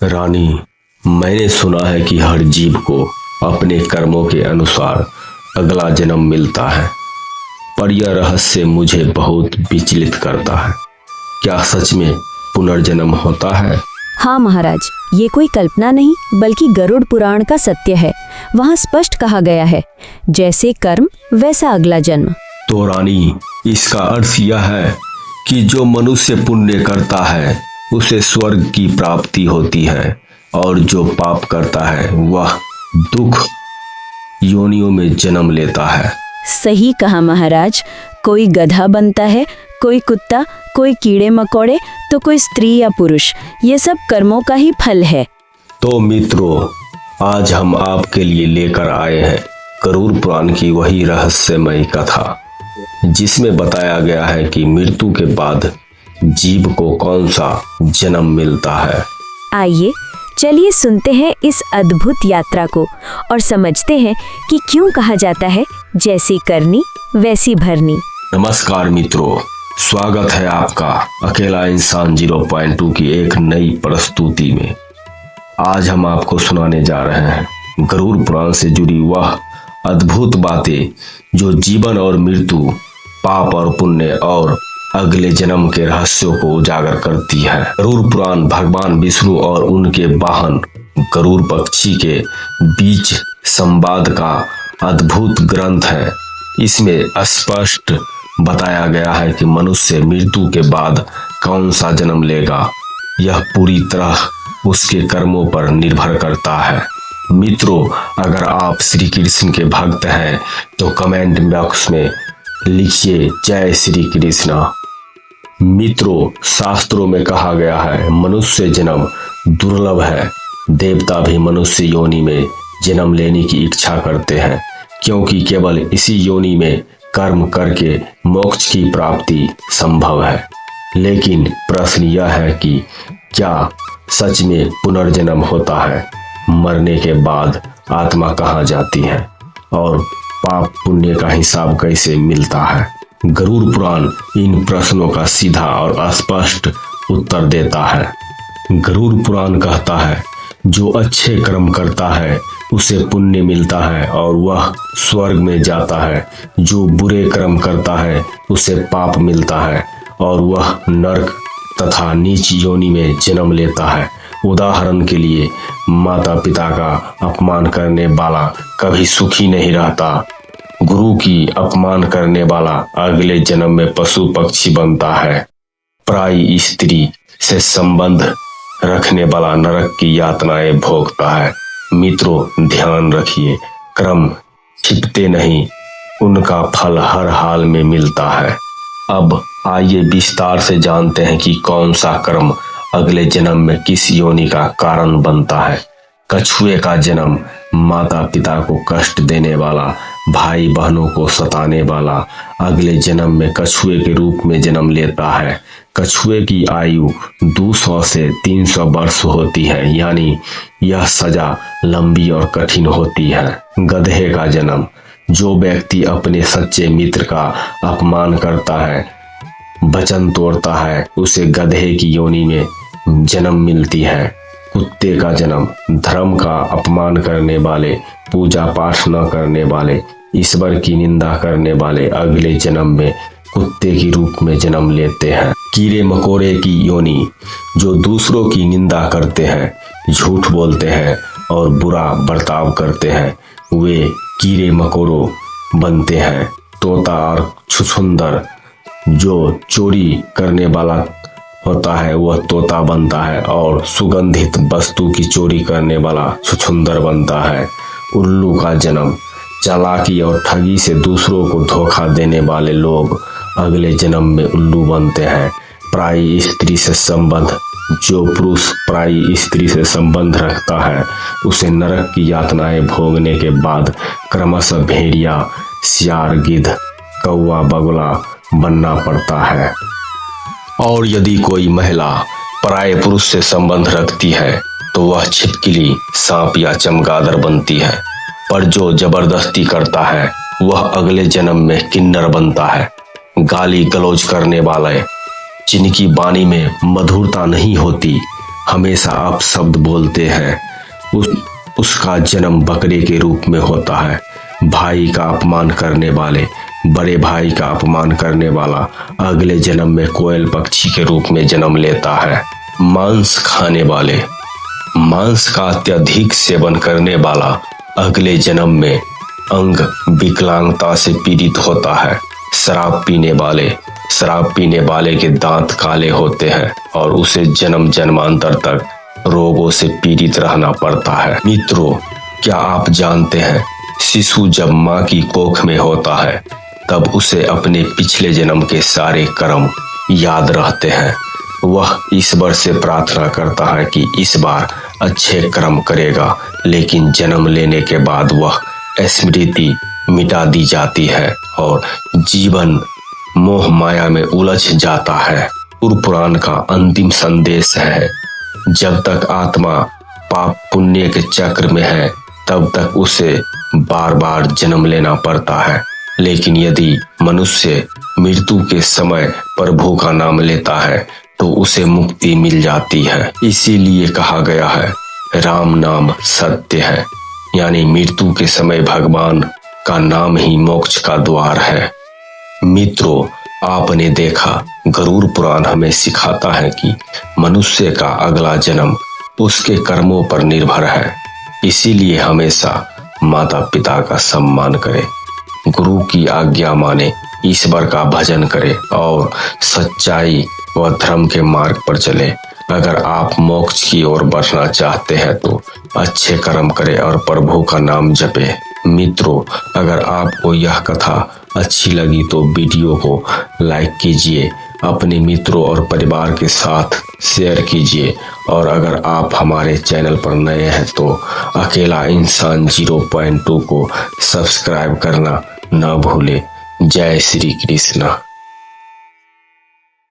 रानी, मैंने सुना है कि हर जीव को अपने कर्मों के अनुसार अगला जन्म मिलता है, पर यह रहस्य मुझे बहुत विचलित करता है। क्या सच में पुनर्जन्म होता है? हाँ महाराज, ये कोई कल्पना नहीं बल्कि गरुड़ पुराण का सत्य है। वहाँ स्पष्ट कहा गया है, जैसे कर्म वैसा अगला जन्म। तो रानी, इसका अर्थ यह है कि जो मनुष्य पुण्य करता है उसे स्वर्ग की प्राप्ति होती है, और जो पाप करता है वह दुख योनियों में जन्म लेता है। सही कहा महाराज। कोई गधा बनता है, कोई कुत्ता, कोई कीड़े मकोड़े, तो कोई स्त्री या पुरुष। ये सब कर्मों का ही फल है। तो मित्रों, आज हम आपके लिए लेकर आए हैं गरुड़ पुराण की वही रहस्यमयी कथा, जिसमें बताया गया है कि मृत्यु के बाद जीव को कौन सा जन्म मिलता है। आइए चलिए सुनते हैं इस अद्भुत यात्रा को और समझते हैं कि क्यों कहा जाता है जैसी करनी वैसी भरनी। नमस्कार मित्रों, स्वागत है आपका अकेला इंसान 0.2 की एक नई प्रस्तुति में। आज हम आपको सुनाने जा रहे हैं गरुड़ पुराण से जुड़ी वह अद्भुत बातें जो जीवन और मृत्यु, पाप और पुण्य और अगले जन्म के रहस्यों को उजागर करती है। गरुड़ पुराण भगवान विष्णु और उनके वाहन गरुड़ पक्षी के बीच संवाद का अद्भुत ग्रंथ है। इसमें स्पष्ट बताया गया है कि मनुष्य मृत्यु के बाद कौन सा जन्म लेगा। यह पूरी तरह उसके कर्मों पर निर्भर करता है। मित्रों, अगर आप श्री कृष्ण के भक्त हैं तो कमेंट बॉक्स में लिखिए जय श्री कृष्ण। मित्रों, शास्त्रों में कहा गया है मनुष्य जन्म दुर्लभ है। देवता भी मनुष्य योनि में जन्म लेने की इच्छा करते हैं, क्योंकि केवल इसी योनि में कर्म करके मोक्ष की प्राप्ति संभव है। लेकिन प्रश्न यह है कि क्या सच में पुनर्जन्म होता है? मरने के बाद आत्मा कहाँ जाती है और पाप पुण्य का हिसाब कैसे मिलता है? गरुड़ पुराण इन प्रश्नों का सीधा और स्पष्ट उत्तर देता है। गरुड़ पुराण कहता है, जो अच्छे कर्म करता है उसे पुण्य मिलता है और वह स्वर्ग में जाता है। जो बुरे कर्म करता है उसे पाप मिलता है और वह नरक तथा नीच योनि में जन्म लेता है। उदाहरण के लिए, माता पिता का अपमान करने वाला कभी सुखी नहीं रहता। गुरु की अपमान करने वाला अगले जन्म में पशु पक्षी बनता है। पराई स्त्री से संबंध रखने वाला नरक की यातनाएं भोगता है। मित्रों, ध्यान रखिए, कर्म छिपते नहीं, उनका फल हर हाल में मिलता है। अब आइए विस्तार से जानते हैं कि कौन सा कर्म अगले जन्म में किस योनि का कारण बनता है। कछुए का जन्म माता पिता को कष्ट देने वाला, भाई बहनों को सताने वाला अगले जन्म में कछुए के रूप में जन्म लेता है। कछुए की आयु 200 से 300 वर्ष होती है, यानी यह सजा लंबी और कठिन होती है। गधे का जन्म, जो व्यक्ति अपने सच्चे मित्र का अपमान करता है, वचन तोड़ता है, उसे गधे की योनि में जन्म मिलती है। कुत्ते का जन्म, धर्म का अपमान करने वाले, पूजा पाठ न करने वाले, ईश्वर की निंदा करने वाले अगले जन्म में कुत्ते के रूप में जन्म लेते हैं। कीड़े मकोड़े की योनि, जो दूसरों की निंदा करते हैं, झूठ बोलते हैं और बुरा बर्ताव करते हैं, वे कीड़े मकोड़ों बनते हैं। तोता और छुछुंदर, जो चोरी करने वाला होता है वह तोता बनता है, और सुगंधित वस्तु की चोरी करने वाला छुछुंदर बनता है। उल्लू का जन्म, चालाकी और ठगी से दूसरों को धोखा देने वाले लोग अगले जन्म में उल्लू बनते हैं। पराई स्त्री से संबंध, जो पुरुष पराई स्त्री से संबंध रखता है उसे नरक की यातनाएं भोगने के बाद क्रमशः भेड़िया, सियार, गिद्ध, कौवा, बगुला बनना पड़ता है। और यदि कोई महिला पराये पुरुष से संबंध रखती है तो वह छिपकली, सांप या चमगादड़ बनती है। पर जो जबरदस्ती करता है वह अगले जन्म में किन्नर बनता है। गाली गलौज करने वाले, जिनकी वाणी में मधुरता नहीं होती, हमेशा अपशब्द बोलते हैं, उसका जन्म बकरे के रूप में होता है। भाई का अपमान करने वाले, बड़े भाई का अपमान करने वाला अगले जन्म में कोयल पक्षी के रूप में जन्म लेता है। मांस खाने वाले, मांस का अत्यधिक सेवन करने वाला अगले जन्म में अंग विकलांगता से पीड़ित होता है। शराब पीने वाले के दांत काले होते हैं और उसे जन्म जन्मांतर तक रोगों से पीड़ित रहना पड़ता है। मित्रों, क्या आप जानते हैं, शिशु जब माँ की कोख में होता है तब उसे अपने पिछले जन्म के सारे कर्म याद रहते हैं। वह ईश्वर से प्रार्थना करता है कि इस बार अच्छे कर्म करेगा, लेकिन जन्म लेने के बाद वह स्मृति मिटा दी जाती है और जीवन मोह माया में उलझ जाता है। पुराण का अंतिम संदेश है, जब तक आत्मा पाप पुण्य के चक्र में है तब तक उसे बार बार जन्म लेना पड़ता है, लेकिन यदि मनुष्य मृत्यु के समय प्रभु का नाम लेता है तो उसे मुक्ति मिल जाती है। इसीलिए कहा गया है, राम नाम सत्य है, यानी मृत्यु के समय भगवान का नाम ही मोक्ष का द्वार है। मित्रों, आपने देखा, गरुड़ पुराण हमें सिखाता है कि मनुष्य का अगला जन्म उसके कर्मों पर निर्भर है। इसीलिए हमेशा माता पिता का सम्मान करें, गुरु की आज्ञा माने, ईश्वर का भजन करें और सच्चाई व धर्म के मार्ग पर चले। अगर आप मोक्ष की ओर बढ़ना चाहते हैं तो अच्छे कर्म करें और प्रभु का नाम जपें। मित्रों, अगर आपको यह कथा अच्छी लगी तो वीडियो को लाइक कीजिए, अपने मित्रों और परिवार के साथ शेयर कीजिए और अगर आप हमारे चैनल पर नए हैं तो अकेला इंसान 0.2 को सब्सक्राइब करना ना भूलें। जय श्री कृष्ण।